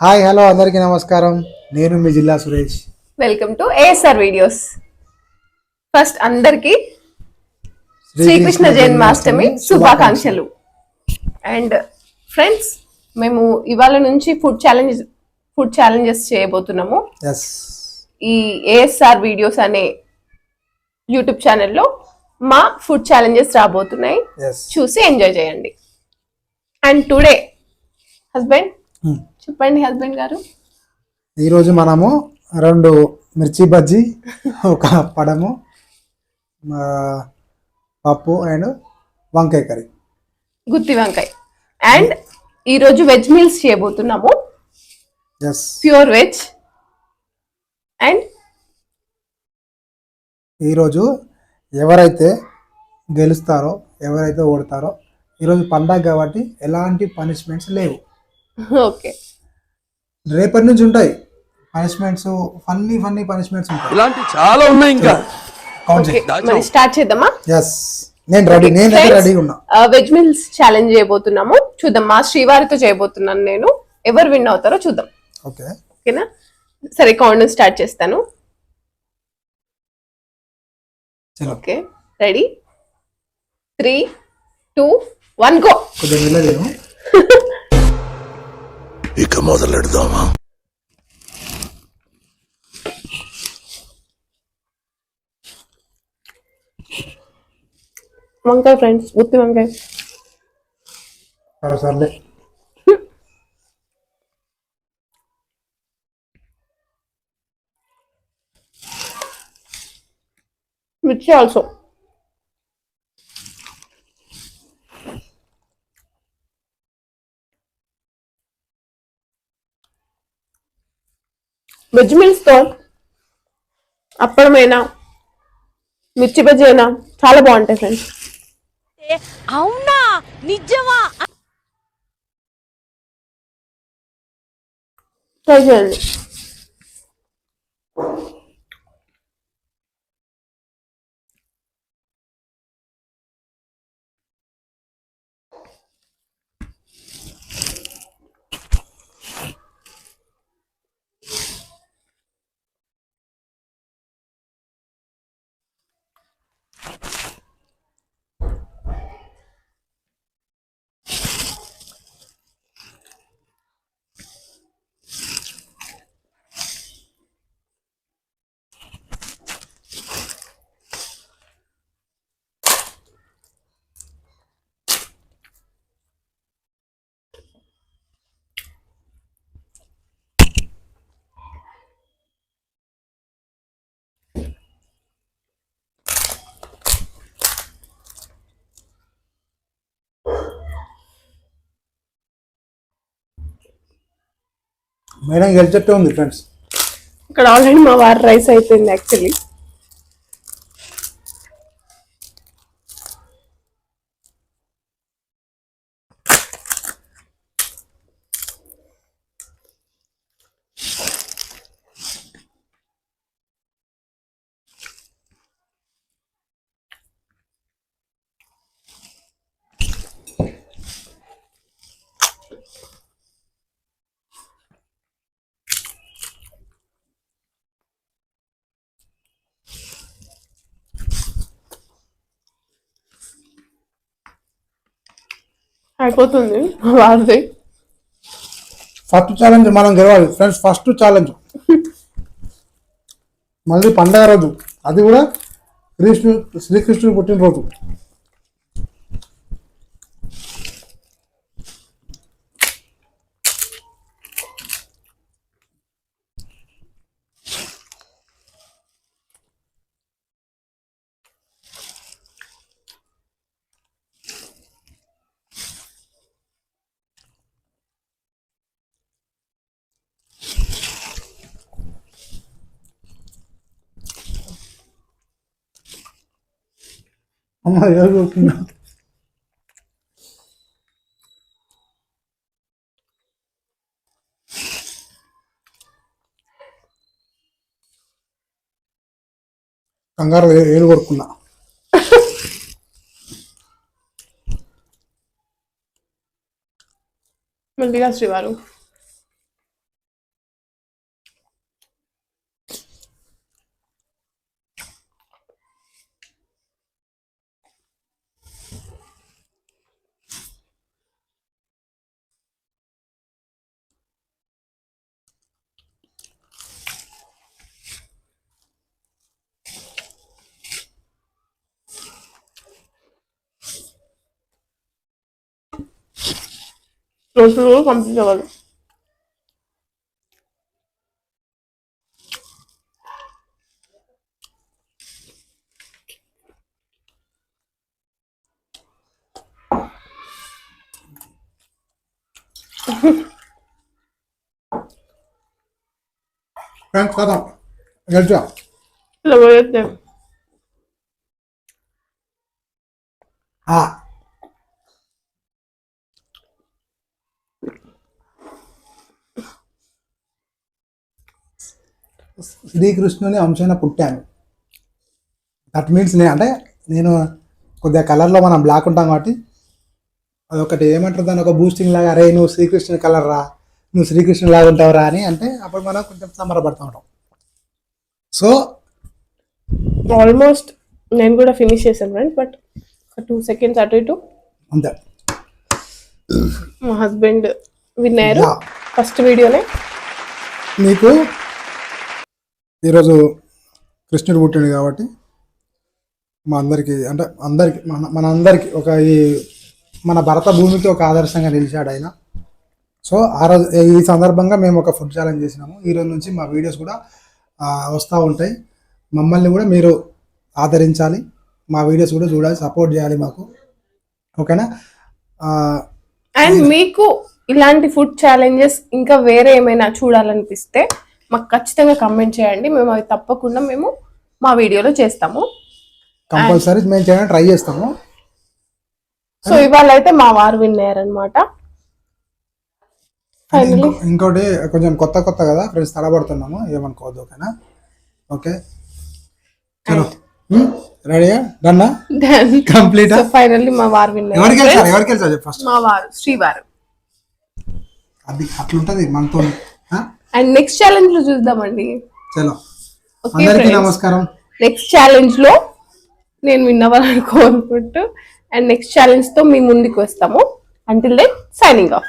Hi hello అందరికీ నమస్కారం. నేను మీ జిల్లా Suresh. Welcome to ASR videos. First అందరికి శ్రీకృష్ణ జన్మాష్టమి శుభాకాంక్షలు. అండ్ ఫ్రెండ్స్, మేము ఇవాళ నుంచి ఫుడ్ ఛాలెంజెస్ చేయబోతున్నాము. ఈ ఏఎస్ఆర్ వీడియోస్ అనే యూట్యూబ్ ఛానల్లో మా ఫుడ్ ఛాలెంజెస్ రాబోతున్నాయి. చూసి ఎంజాయ్ చేయండి. అండ్ టుడే హస్బెండ్ చెప్పండి హస్బెండ్ గారు. ఈరోజు మనము 2 మిర్చి బజ్జీ, ఒక పడము, పప్పు అండ్ వంకాయ కర్రీ, గుత్తి వంకాయ. అండ్ ఈరోజు వెజ్ మీల్స్ చేయబోతున్నాము. Pure veg. అండ్ ఈరోజు ఎవరైతే గెలుస్తారో ఎవరైతే ఓడతారో, ఈరోజు పండగ కాబట్టి ఎలాంటి పనిష్మెంట్స్ లేవు. ఓకే, రేపటి నుంచి ఉంటాయి పనిష్మెంట్స్, ఫన్నీ పనిష్మెంట్స్ ఉంటాయి. ఇలాంటి చాలా ఉన్నాయి. ఇంకా స్టార్ట్ చేద్దామా? నేను రెడీగా ఉన్నా. వెజ్ మీల్స్ ఛాలెంజ్ చేయబోతున్నాము. చూద్దాం, మా శ్రీవారితో చేయబోతున్నాను నేను. ఎవరు విన్ అవుతారో చూద్దాం. ఓకేనా? సరే, కౌంట్ స్టార్ట్ చేస్తాను. Okay, ready? 3, 2, 1 గో. ఇక మొదలెడదామా? వంకాయ ఫ్రెండ్స్, గుత్తి వంకాయ. సర్లే. మిర్చి ఆల్సో. వెజ్ మీల్స్ తో అప్పడమైనా మిర్చి బజ్జీ అయినా చాలా బాగుంటాయి ఫ్రెండ్స్. అవునా? నిజమా? ట్రై చేయండి. మేడం గెలిచేట్టు ఉంది ఫ్రెండ్స్. ఇక్కడ ఆల్రెడీ మా వారి రైస్ అయిపోయింది యాక్చువల్లీ. అయిపోతుంది వారిది. ఫస్ట్ ఛాలెంజ్ మనం గెలవాలి ఫ్రెండ్స్. ఫస్ట్ ఛాలెంజ్ మళ్ళీ పండగ రోజు, అది కూడా శ్రీకృష్ణుడు పుట్టినరోజు. అమ్మ ఏడుతున్నా. కంగారు ఏలు కొడుకున్నా. మెల్లిగా శ్రీవారు. రోజులు కంప్లీట్ అవ్వాలి. ఫ్రెండ్స్ కదా గెలిచా ఇలా పోయేద్దాం. శ్రీకృష్ణుని అంశాన పుట్టాను. దట్ మీన్స్ నేను కొద్దిగా కలర్లో మనం బ్లాక్ ఉంటాం కాబట్టి అదొకటి ఏమంటారు దాని ఒక బూస్టింగ్ లాగా, అరే నువ్వు శ్రీకృష్ణుని కలర్ రా, నువ్వు శ్రీకృష్ణుని లాగా ఉంటావురా అని అంటే అప్పుడు మనం కొంచెం సంబరపడుతూ ఉంటాం. సో ఆల్మోస్ట్ నేను కూడా ఫినిష్ చేశాను ఫ్రెండ్స్, బట్ 2 seconds అటు ఇటు అంతే. మా హస్బెండ్ విన్నారు Yeah. ఫస్ట్ వీడియోనే. మీకు ఈరోజు కృష్ణుడు పుట్టిండు కాబట్టి మా అందరికీ మన అందరికీ మన భరత భూమికి ఒక ఆదర్శంగా నిలిచాడు ఆయన. సో ఆ రోజు ఈ సందర్భంగా మేము ఒక ఫుడ్ ఛాలెంజ్ చేసినాము. ఈరోజు నుంచి మా వీడియోస్ కూడా వస్తూ ఉంటాయి. మమ్మల్ని కూడా మీరు ఆదరించాలి, మా వీడియోస్ కూడా చూడాలి, సపోర్ట్ చేయాలి మాకు, ఓకేనా? అండ్ మీకు ఇలాంటి ఫుడ్ ఛాలెంజెస్ ఇంకా వేరే ఏమైనా చూడాలనిపిస్తే మాకు ఖచ్చితంగా కమెంట్ చేయండి. మేము అవి తప్పకుండా మా వీడియోలో చేస్తాము. కంపల్సరీ మేము చేయడానికి ట్రై చేస్తాము. సో ఇవాళ అయితే మా వారు విన్నారనమాట. ఇంకోటి కొంచెం కొత్త కదా ఫ్రెండ్స్, తడబడుతున్నాము, ఏమనుకోవద్దు, ఓకేనా? ఓకే చలో రెడీగా డన్నా కంప్లీట్. ఫైనల్లీ మా వారు విన్నారు. ఎవరికి వెళ్తారు ఫస్ట్? మా వారు శ్రీవారు. అది అట్లుంటది మనతో. అండ్ నెక్స్ట్ ఛాలెంజ్ లో చూద్దామండి. చలో అందరికీ నమస్కారం. నెక్స్ట్ ఛాలెంజ్ లో నేను విన్నవాలని కోరుకుంటూ అండ్ నెక్స్ట్ ఛాలెంజ్ తో మీ ముందుకు వస్తాము. Until then signing of.